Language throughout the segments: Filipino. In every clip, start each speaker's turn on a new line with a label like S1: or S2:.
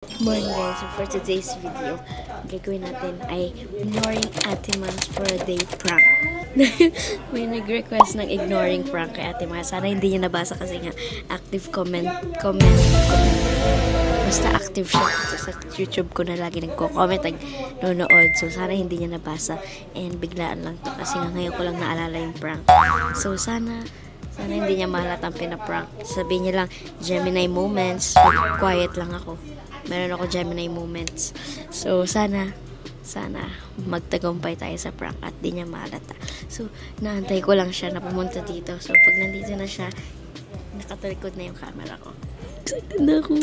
S1: Good morning guys, so for today's video, gagawin natin ay ignoring Ate Mans for a day prank. May nag-request ng ignoring prank kay Ate Mans. Sana hindi niya nabasa kasi nga active comment. Basta active siya dito sa YouTube ko na lagi nagko-comment, nag-nonood. So sana hindi niya nabasa and biglaan lang to kasi nga ngayon ko lang naalala yung prank. So sana hindi niya mahalatang pinaprank. Sabihin niya lang, Gemini moments, quiet lang ako. Meron ako Gemini moments. So, sana magtagumpay tayo sa prank at di niya mahalata. So, naantay ko lang siya na pumunta dito. So, pag nandito na siya, nakatalikod na yung camera ko. Excited na ako.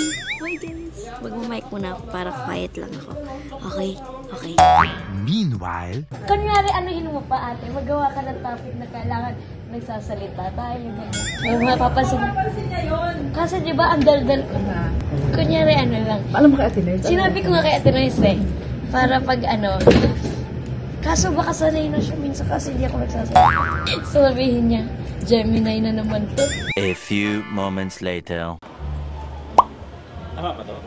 S1: Hi guys. Magmamic muna ako para quiet lang ako. Okay? Okay.
S2: Meanwhile,
S1: Kunyari, anuhin mo pa ate. Magawa ka ng topic na kailangan nagsasalita tayo. Mapapansin niya yun. Kasi di ba ang daldal ko na. Kunyari, ano lang.
S3: Alam mo kay Ate Noyes?
S1: Sinabi ko nga kay Ate Noyes eh. Para pag ano. Kaso baka sanay na siya minsan kasi hindi ako nagsasalita. Sabihin niya, Gemini na naman to.
S2: a few moments later.
S3: Tama ba to?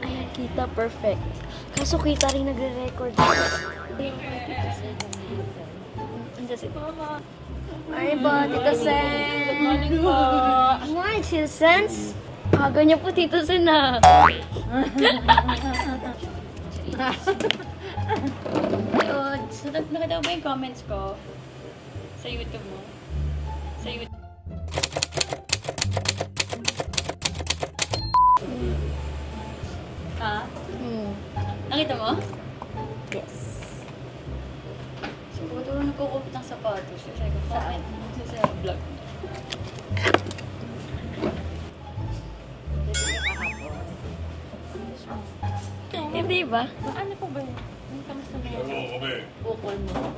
S1: Ayan, kita perfect. Kaso kita rin nagre-record. Andiyan si Mama. Ay ba, Tita Sen? Good morning po. Ay, Tita Sens? Aga niya po, Tito Sen ah.
S4: So, nakita mo ba yung comments ko sa YouTube mo? Sa YouTube. Ha? Nakita mo?
S1: Yes.
S4: So, kung tulong nagkukupit ng sapatos, so, sabi ko, comment. Sa vlog.
S1: Hindi ba?
S4: Ano po ba yun? Ang kamusta na yun? Bukol mo.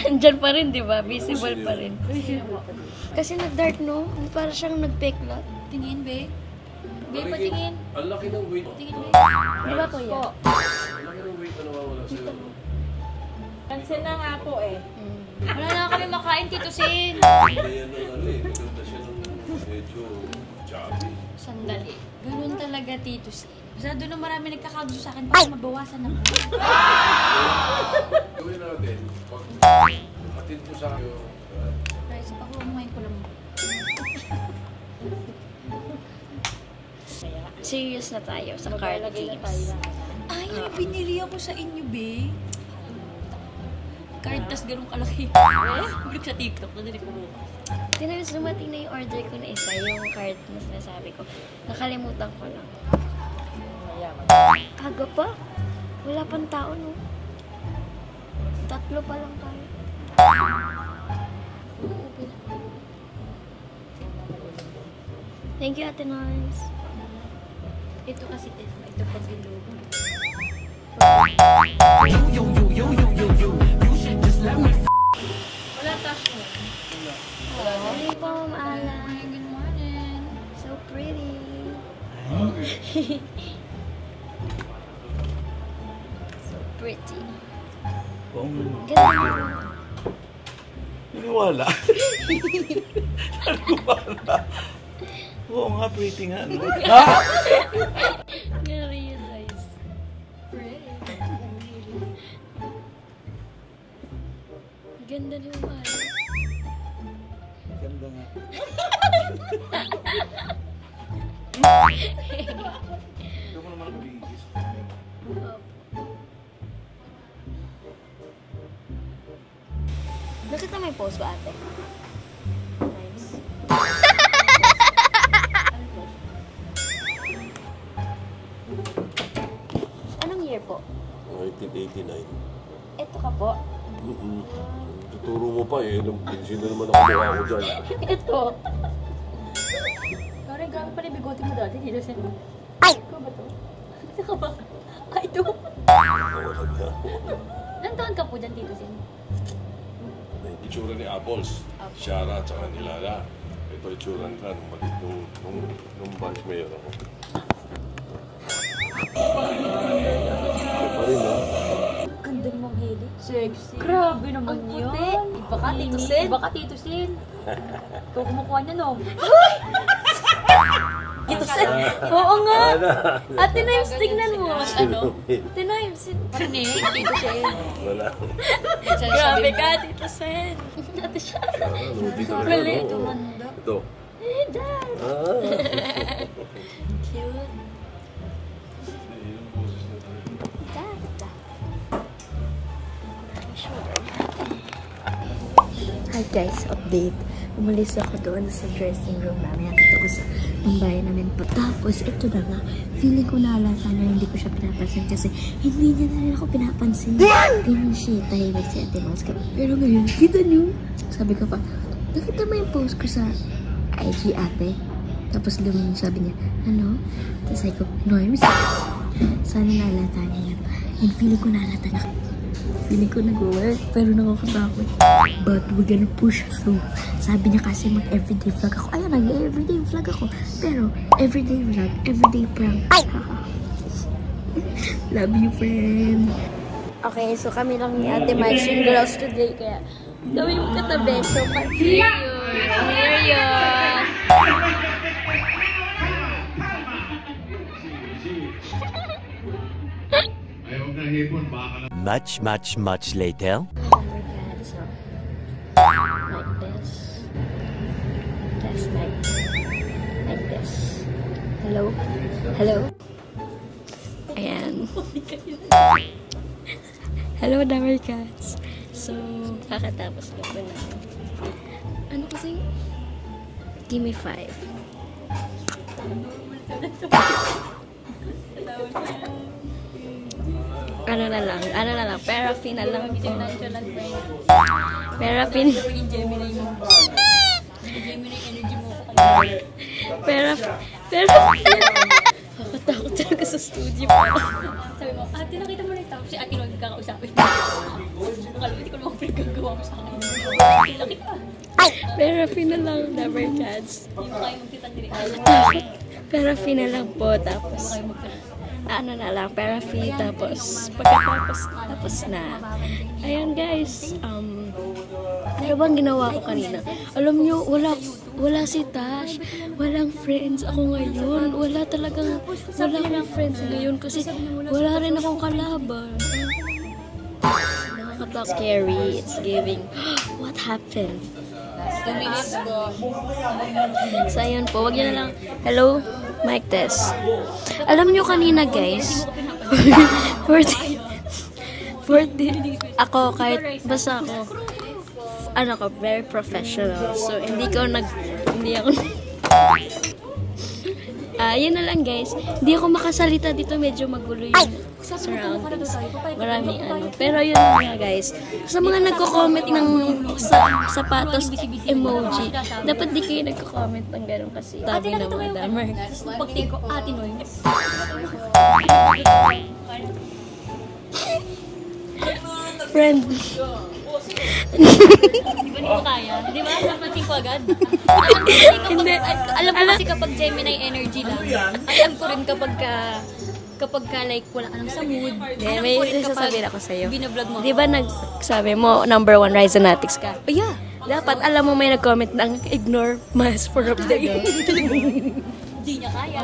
S1: Andyan pa rin, di ba? Visible pa rin. Kasi nag-dark, no? Para siyang nagpeklat.
S4: Tingin, be. Be, patingin.
S5: Ang laki ng weight.
S4: Tingin, be.
S1: Di ba, kuya?
S5: Ang laki ng weight na nawawala sa'yo.
S3: Cancel na nga po eh.
S4: Wala na kami makain, Tito Sin.
S5: Hindi yan ng ano eh. Maganda siya ng medyo chubby.
S4: Sandali. Ganun talaga, Tito Sin. Masyado na marami nagkakagusto sa akin para mabawasan ako.
S5: Gawin natin. Pag hatid ko sa akin.
S4: Guys, ako kumain ko lang.
S1: Serious na tayo sa card games.
S4: Ay, may binili ako sa inyo, be. Card, tas ganun kalaki. Balik sa TikTok, nadali ko bukas.
S1: Tinawis dumating na yung order ko na isa, yung card na sinasabi ko. Nakalimutan ko lang. Aga pa? Wala pang tao, no? 3 pa lang tayo. Thank you, Ate Noyes.
S4: Ito kasi, ito pag bilog. Wala tash mo.
S1: Hey po, Ma'am Ala.
S4: Ay, good morning.
S1: So pretty. So pretty. Ganda.
S2: Naniwala. Naniwala. Oo nga, pretty nga. No?
S1: Na-realize. Ganda ni Ma'am Ala.
S2: Ganda nga. Ito mo naman nabigis.
S1: Nakita mo yung post ko, ate? Nice. Anong year po?
S5: 1989.
S1: Ito ka po.
S5: Tuturo mo pa eh. Sino naman ako mukha ko dyan.
S1: Ito.
S4: Sorry, grabe pa rin bigote mo dati. Tito Sin. Ay! Ikaw ba to? Ito ka ba? Ay, ito. Ilan taon ka po dyan, Tito Sin?
S5: Itsura ni Apples. Shara at saka ni Lala. Ito itsura nila nung batch mayor ako. Pa rin ha.
S4: Ganda mong hili. Sexy. Grabe naman
S1: Ang
S4: yun.
S1: puti.
S4: Iba ka, Tito Sin. Iba ka, Tito Sin. Ito kumukuha niya, no?
S1: Ito siya. Oo nga. Ate Nimes, tignan mo.
S4: Ano?
S1: Ate Nimes.
S4: Parang dito siya eh.
S5: Wala.
S1: Grabe ka, Tito Sen. Ate siya.
S5: Dito na
S1: Mali.
S5: Ito.
S1: Eh, Dad. Cute. Hi guys, update. Umalis ako doon sa dressing room namin. Nakita ko sa bahay namin po. Tapos, ito na nga. Feeling ko naalala na hindi ko siya pinapansin kasi hindi niya na rin ako pinapansin. Ganyan siya. Tahimik si Ate Mouse. Pero ngayon, kita niyo. Sabi ko pa, nakita mo yung post ko sa IG ate? Tapos lumin sabi niya, ano? Tapos sabi ko, no, sana naalata niya yan. And feeling ko naalata na. Feeling ko nag-work, pero nakakatakot. But we're gonna push through. Sabi niya kasi mag-everyday vlog ako. Ayun, nag-everyday vlog ako. Pero, everyday vlog, everyday prank. Love you, friend. Okay, so kami lang ni Ate March yung girls today. Kaya, gawin mo katabi. So, see you. Hear you.
S6: Much later.
S1: Oh my God, so like this. Just like this. Hello? Hello? Ayan. Hello, Damer Cats. So, kakatapos ko pa na. Ano kasi? Give me 5. Ano na lang, paraffin na lang po. Paraffin. Paraffin. Nakatakot talaga sa studio pa.
S4: Sabi mo, ate, nakita mo na ito. Si ate Noy kakausapin. Akala mo, hindi ko naman pinagagawa mo sa akin. Laki pa.
S1: Paraffin na lang, Damer Cats.
S4: Hindi mo kayo magtitandiri.
S1: Paraffin na lang po, tapos ano na lang, paraffin, tapos tapos na. Ayun guys, ano bang ginawa ko kanina? Alam nyo, wala si Tash, walang friends ako ngayon, wala akong friends ngayon kasi wala rin akong kalaban. Nakakatakot. Scary, it's giving, what happened?
S4: 2 minutes ko.
S1: So ayun po, wag yun na lang, hello, mic test. Alam nyo kanina guys, 40, ako kahit basta ako, ano ko, very professional. So hindi ako yun na lang guys, hindi ako makasalita dito, medyo magulo yung surroundings. Maraming ano. Pero yun nga guys, sa mga nagko-comment ng sapatos emoji, dapat di kayo nagko-comment ng gano'n kasi sabi ng mga damer.
S4: Pag-take ko, ate Noy.
S1: Friend.
S4: Di ba kaya? Di ba? Napansin ko agad.
S1: Hindi.
S4: Alam ko kasi kapag Gemini energy lang. Alam ko rin kapag ka like wala ka lang sa mood.
S1: Yeah, may sasabihin ako sa'yo.
S4: Binablog mo.
S1: Di ba nagsabi mo, number 1 Rhizonatics ka? Oh, yeah. Dapat alam mo may nag-comment ng ignore mass for a day.
S4: Di niya kaya.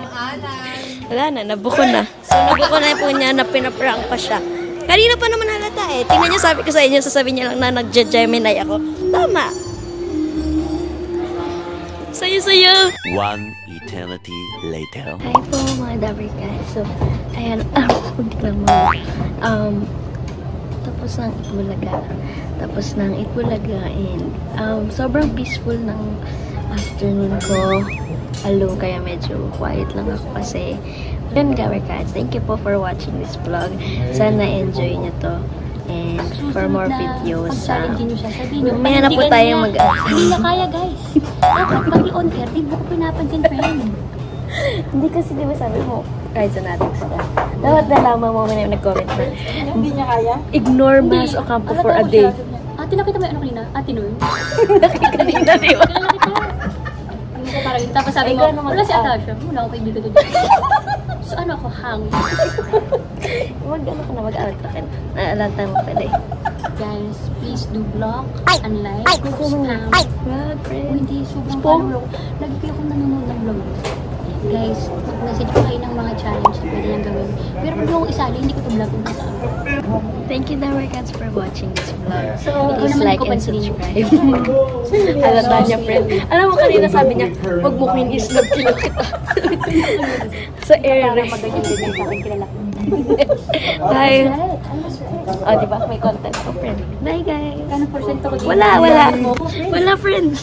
S1: Wala na, nabuko na. So, nabuko na po niya na pinaprank pa siya. Kanina pa naman halata eh. Tingnan niyo, sabi ko sa inyo, sasabihin niya lang na nag-Gemini ako. Tama. Sayo.
S6: One eternity later.
S1: Hi po mga Daber guys. So, ayan, hindi lang mo. Tapos ng Itbulaga and sobrang peaceful ng afternoon ko. Alone, kaya medyo quiet lang ako kasi yun, Daber Cats, thank you po for watching this vlog. Sana enjoy nyo to. And for more videos, may na po tayo
S4: Hindi na kaya guys. Dapat pati on air, di mo ko pinapansin friend.
S1: Hindi kasi di ba sabi mo, Rhizonatics ka. Dapat nalaman mo may nag-comment na
S3: Hindi niya kaya?
S1: ignore Mas Ocampo for a day.
S4: Ate, nakita mo yung ano kanina? Ate Noy?
S1: Kanina, di ba?
S4: Tapos sabi mo, wala si Atasha. Wala akong kaibigan doon. So ano ako, hangin.
S1: Mag-alert ka kin. Naalantay mo pwede.
S4: Guys, please do block and like, spam.
S1: Vlog, friend.
S4: Hindi, sobrang follow. Lagi kayo kung nanonood ng vlog. Guys, mag-message ko kayo ng mga challenge na pwede niyang gawin. Pero pag yung isali, hindi ko ito vlog kung nasa.
S1: Thank you, Damercans, for watching this vlog.
S4: So,
S1: Please
S4: naman
S1: like
S4: ko
S1: and
S4: pansin.
S1: subscribe. Halata niya, friend. Alam mo, kanina sabi niya, wag mo ko yung islog kilo kita. Sa ere.
S4: Magaganyan sa akin kilala ko.
S1: Bye. Oh, diba? May content ko, friend. Bye, guys.
S4: Kano porsyento ko dito?
S1: Wala, friend.